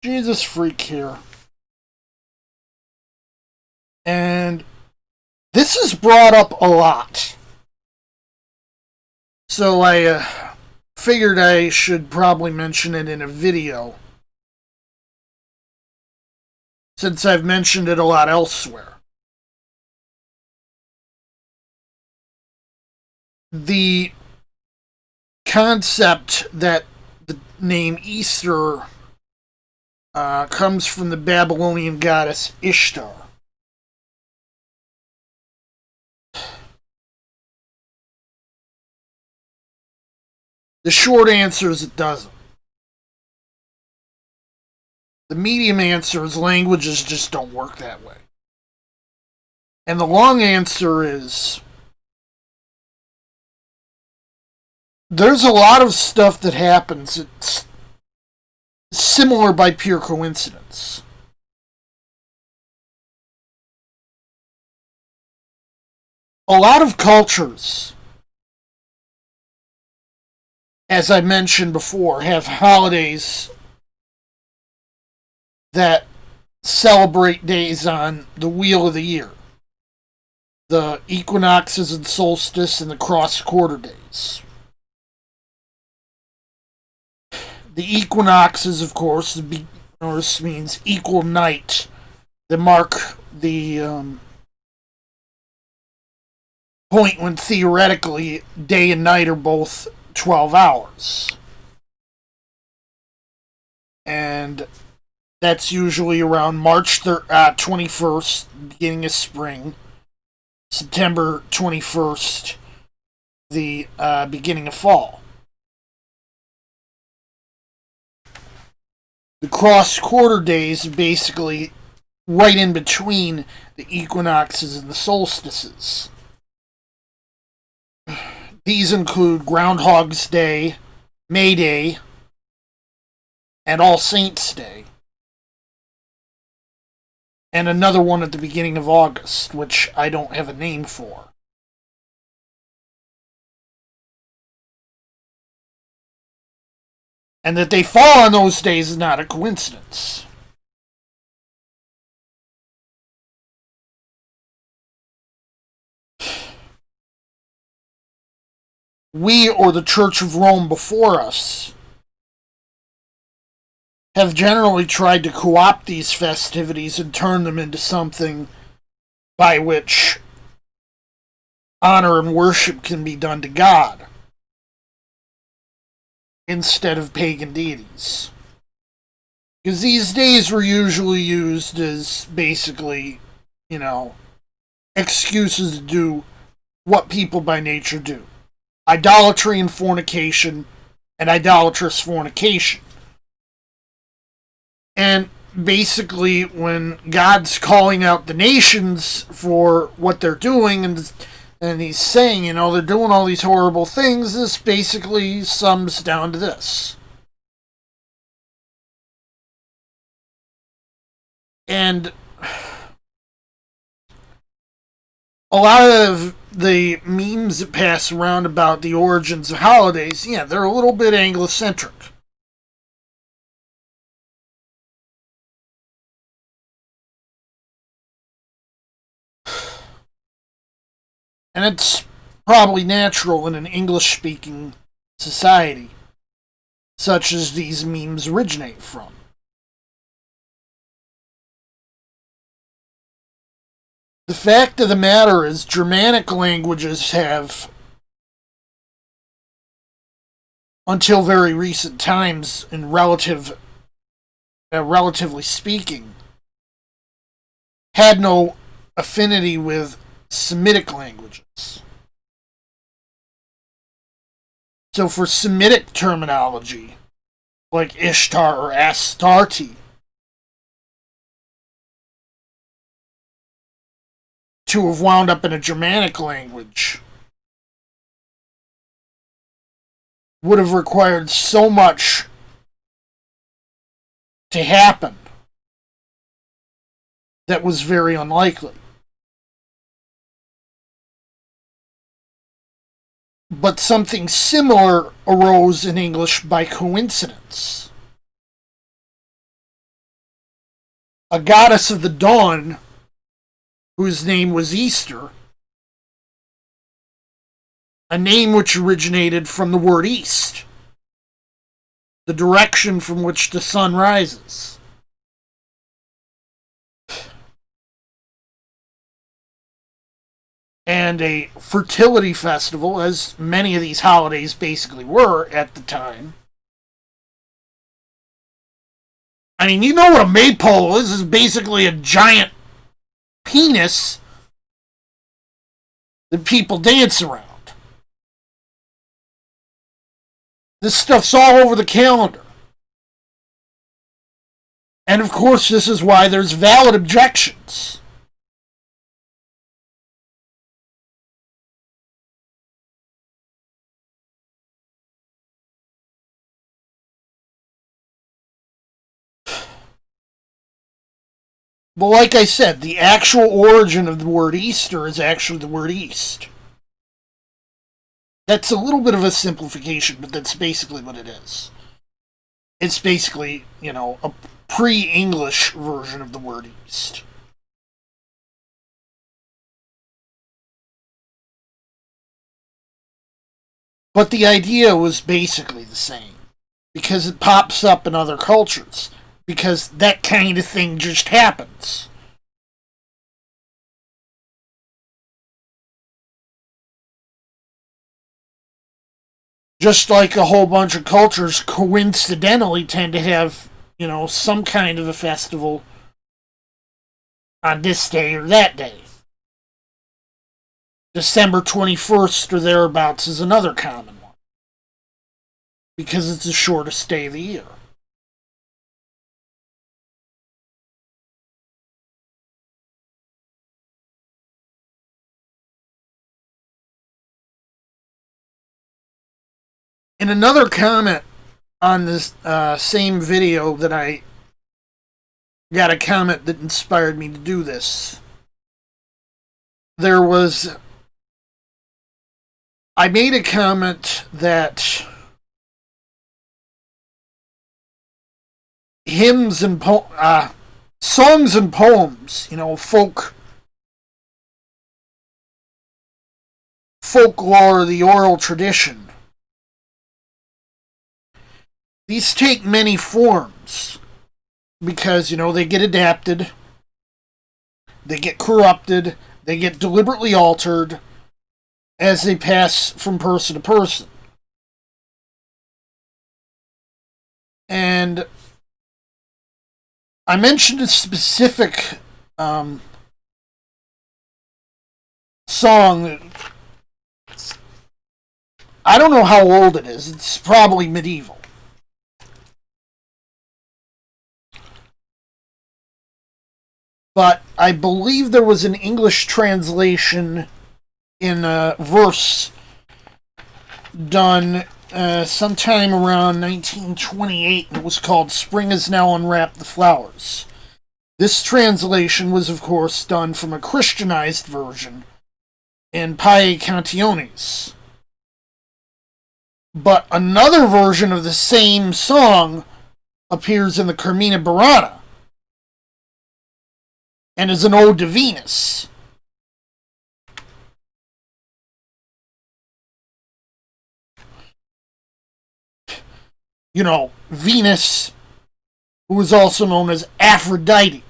Jesus freak here. And this is brought up a lot. So I figured I should probably mention it in a video, since I've mentioned it a lot elsewhere. The concept that the name Ishtar comes from the Babylonian goddess Ishtar. The short answer is it doesn't. The medium answer is languages just don't work that way. And the long answer is there's a lot of stuff that happens that's similar by pure coincidence. A lot of cultures, as I mentioned before, have holidays that celebrate days on the wheel of the year. The equinoxes and solstice and the cross-quarter days. The equinoxes, of course, the Norse means equal night, that mark the point when theoretically day and night are both 12 hours. And that's usually around March 21st, beginning of spring, September 21st, the beginning of fall. The cross-quarter days are basically right in between the equinoxes and the solstices. These include Groundhog's Day, May Day, and All Saints' Day. And another one at the beginning of August, which I don't have a name for. And that they fall on those days is not a coincidence. We, or the Church of Rome before us, have generally tried to co-opt these festivities and turn them into something by which honor and worship can be done to God instead of pagan deities. Because these days were usually used as basically, excuses to do what people by nature do. Idolatry and fornication, and idolatrous fornication. And basically, when God's calling out the nations for what they're doing, and he's saying, they're doing all these horrible things, this basically sums down to this. And a lot of the memes that pass around about the origins of holidays, they're a little bit Anglo-centric. And it's probably natural in an English-speaking society, such as these memes originate from. The fact of the matter is, Germanic languages have, until very recent times, relatively speaking, had no affinity with Semitic languages. So for Semitic terminology, like Ishtar or Astarte, to have wound up in a Germanic language would have required so much to happen that was very unlikely. But something similar arose in English by coincidence. a goddess of the dawn whose name was Ishtar, a name which originated from the word east, the direction from which the sun rises. And a fertility festival, as many of these holidays basically were at the time. I mean, you know what a maypole is? It's basically a giant penis that people dance around. This stuff's all over the calendar. And of course, this is why there's valid objections. But like I said, the actual origin of the word Easter is actually the word East. That's a little bit of a simplification, but that's basically what it is. It's basically, a pre-English version of the word East. But the idea was basically the same, because it pops up in other cultures. Because that kind of thing just happens. Just like a whole bunch of cultures coincidentally tend to have, some kind of a festival on this day or that day. December 21st or thereabouts is another common one. Because it's the shortest day of the year. In another comment on this same video that I got a comment that inspired me to do this, I made a comment that hymns and songs and poems, folklore, the oral tradition, these take many forms because, they get adapted, they get corrupted, they get deliberately altered as they pass from person to person. And I mentioned a specific song that I don't know how old it is. It's probably medieval. But I believe there was an English translation in verse done sometime around 1928, and it was called Spring Has Now Unwrapped the Flowers. This translation was, of course, done from a Christianized version in Piae Cantiones. But another version of the same song appears in the Carmina Burana and is an ode to Venus. Venus, who is also known as Aphrodite,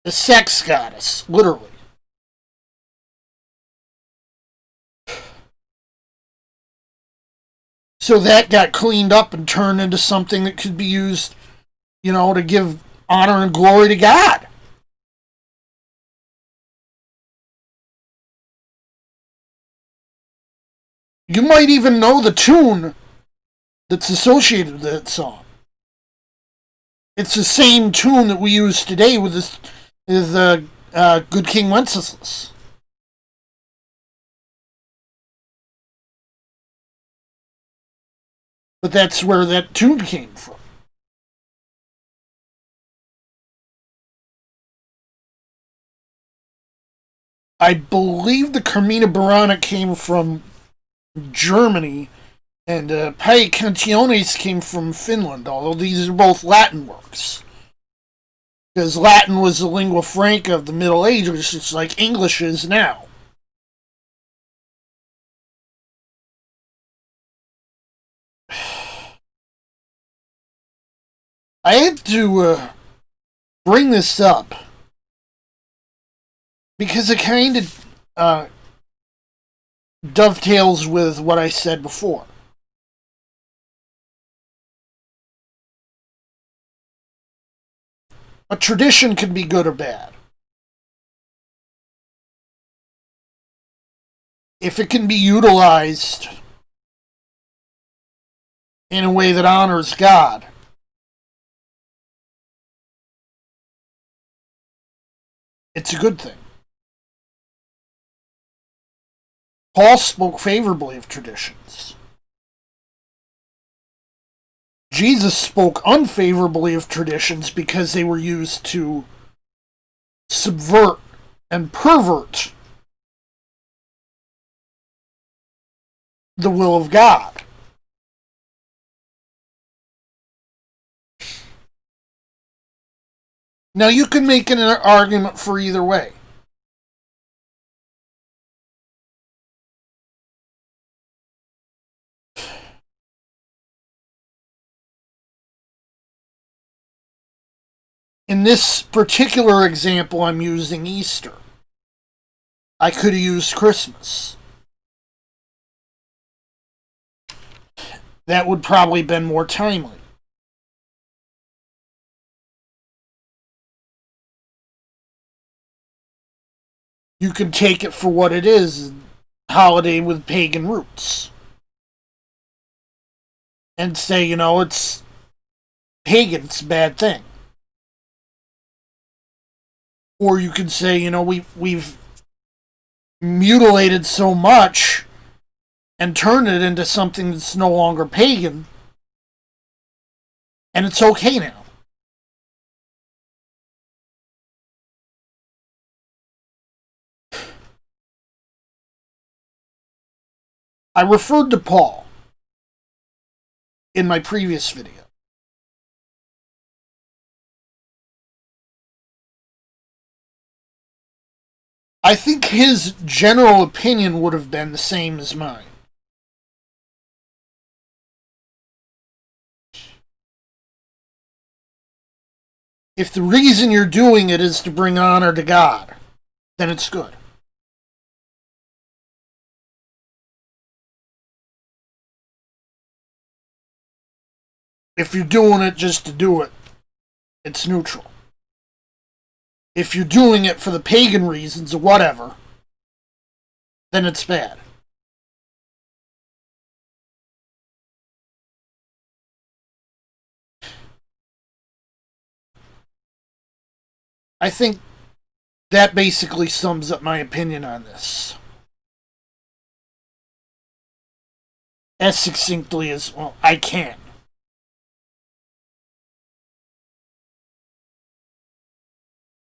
the sex goddess, literally. So that got cleaned up and turned into something that could be used, to give honor and glory to God. You might even know the tune that's associated with that song. It's the same tune that we use today with Good King Wenceslas. But that's where that tune came from. I believe the Carmina Burana came from Germany, and Piae Cantiones came from Finland, although these are both Latin works. Because Latin was the lingua franca of the Middle Ages, just like English is now. I had to bring this up because it kind of dovetails with what I said before. A tradition can be good or bad. If it can be utilized in a way that honors God, it's a good thing. Paul spoke favorably of traditions. Jesus spoke unfavorably of traditions because they were used to subvert and pervert the will of God. Now, you can make an argument for either way. In this particular example, I'm using Easter. I could have used Christmas. That would probably have been more timely. You can take it for what it is, a holiday with pagan roots. And say, it's pagan, it's a bad thing. Or you could say, we've mutilated so much and turned it into something that's no longer pagan, and it's okay now. I referred to Paul in my previous video. I think his general opinion would have been the same as mine. If the reason you're doing it is to bring honor to God, then it's good. If you're doing it just to do it, it's neutral. If you're doing it for the pagan reasons or whatever, then it's bad. I think that basically sums up my opinion on this. As succinctly as, well, I can.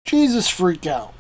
Jesus freak out.